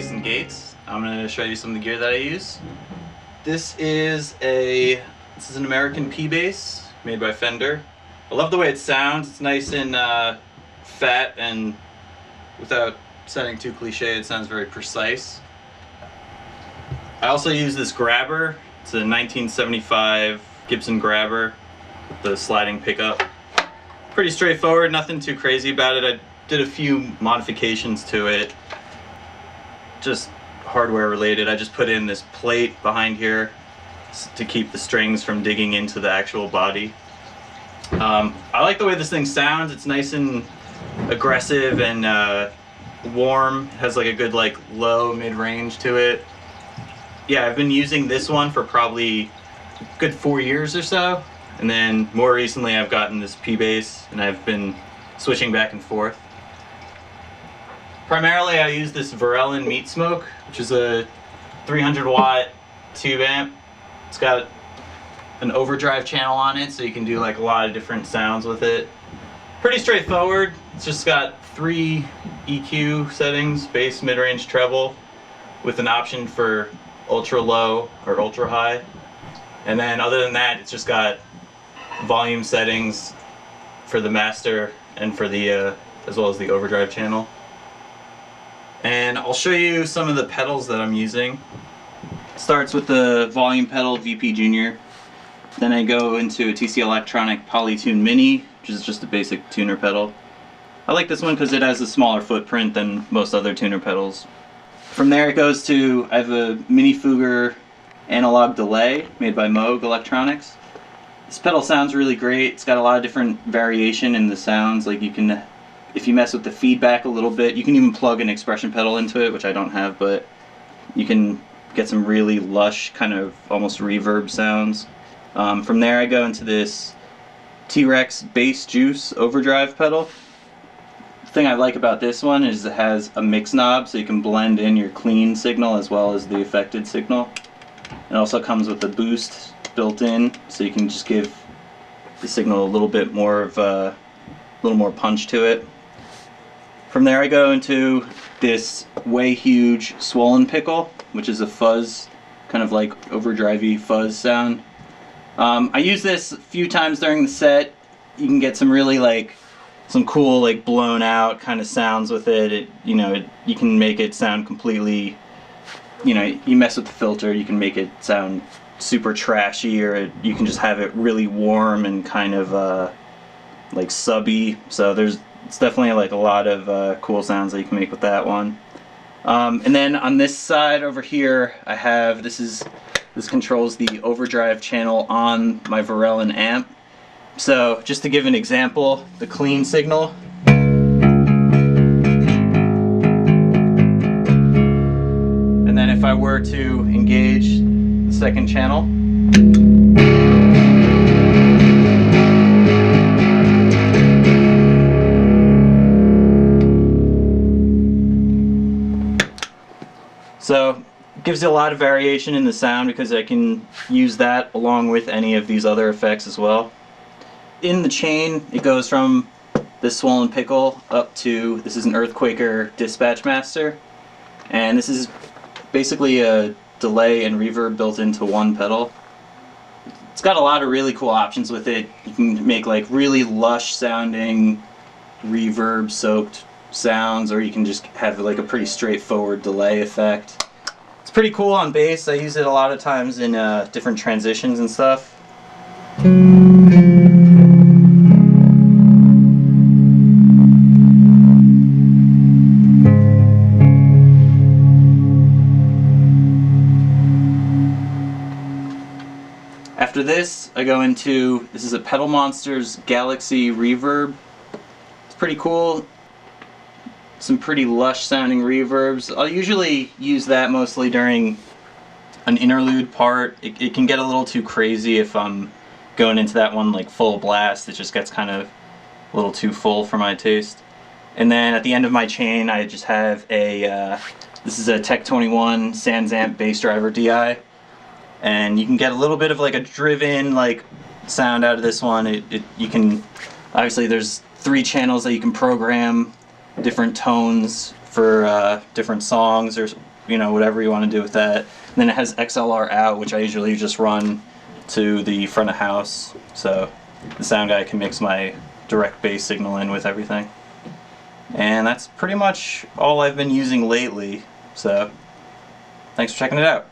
Jason Gates. I'm going to show you some of the gear that I use. This is an American P-Bass made by Fender. I love the way it sounds. It's nice and fat, and without sounding too cliche, it sounds very precise. I also use this grabber. It's a 1975 Gibson grabber with the sliding pickup. Pretty straightforward, nothing too crazy about it. I did a few modifications to it, just hardware related. I just put in this plate behind here to keep the strings from digging into the actual body. I like the way this thing sounds. It's nice and aggressive and warm. It has like a good low mid-range to it. Yeah, I've been using this one for probably a good 4 years or so. And then more recently I've gotten this P-Bass and I've been switching back and forth. Primarily I use this Varellin Meat Smoke, which is a 300 watt tube amp. It's got an overdrive channel on it, so you can do a lot of different sounds with it. Pretty straightforward. It's just got 3 EQ settings: bass, mid-range, treble, with an option for ultra low or ultra high. And then other than that, it's just got volume settings for the master and for the as well as the overdrive channel. And I'll show you some of the pedals that I'm using. It starts with the volume pedal VP Junior. Then I go into a TC Electronic Polytune Mini, which is just a basic tuner pedal. I like this one because it has a smaller footprint than most other tuner pedals. From there it goes to, I have a Mini Fugger analog delay made by Moog Electronics. This pedal sounds really great. It's got a lot of different variation in the sounds. You can, if you mess with the feedback a little bit, you can even plug an expression pedal into it, which I don't have, but you can get some really lush, kind of almost reverb sounds. From there I go into this T-Rex Bass Juice overdrive pedal. The thing I like about this one is it has a mix knob, so you can blend in your clean signal as well as the affected signal. It also comes with a boost built in, so you can just give the signal a little bit more of a little more punch to it. From there I go into this Way Huge Swollen Pickle, which is a fuzz, kind of overdrivey fuzz sound. I use this a few times during the set. You can get some really some cool blown out kind of sounds with it. You can make it sound completely, you mess with the filter, you can make it sound super trashy, or you can just have it really warm and kind of subby. So it's definitely a lot of cool sounds that you can make with that one. And then on this side over here I have, this controls the overdrive channel on my Varellin amp. So just to give an example, the clean signal, and then if I were to engage the second channel, so it gives you a lot of variation in the sound because I can use that along with any of these other effects as well. In the chain, it goes from this Swollen Pickle up to, this is an Earthquaker Dispatch Master, and this is basically a delay and reverb built into one pedal. It's got a lot of really cool options with it. You can make really lush sounding reverb soaked sounds, or you can just have a pretty straightforward delay effect. It's pretty cool on bass. I use it a lot of times in different transitions and stuff. After this, I go into, this is a Pedal Monsters Galaxy Reverb. It's pretty cool. Some pretty lush sounding reverbs. I'll usually use that mostly during an interlude part. It can get a little too crazy if I'm going into that one full blast. It just gets kind of a little too full for my taste. And then at the end of my chain I just have a, this is a Tech 21 SansAmp Bass Driver DI. And you can get a little bit of a driven sound out of this one. You can, obviously there's 3 channels that you can program different tones for different songs, or you know, whatever you want to do with that. And then it has XLR out, which I usually just run to the front of house, so the sound guy can mix my direct bass signal in with everything. And that's pretty much all I've been using lately, so thanks for checking it out.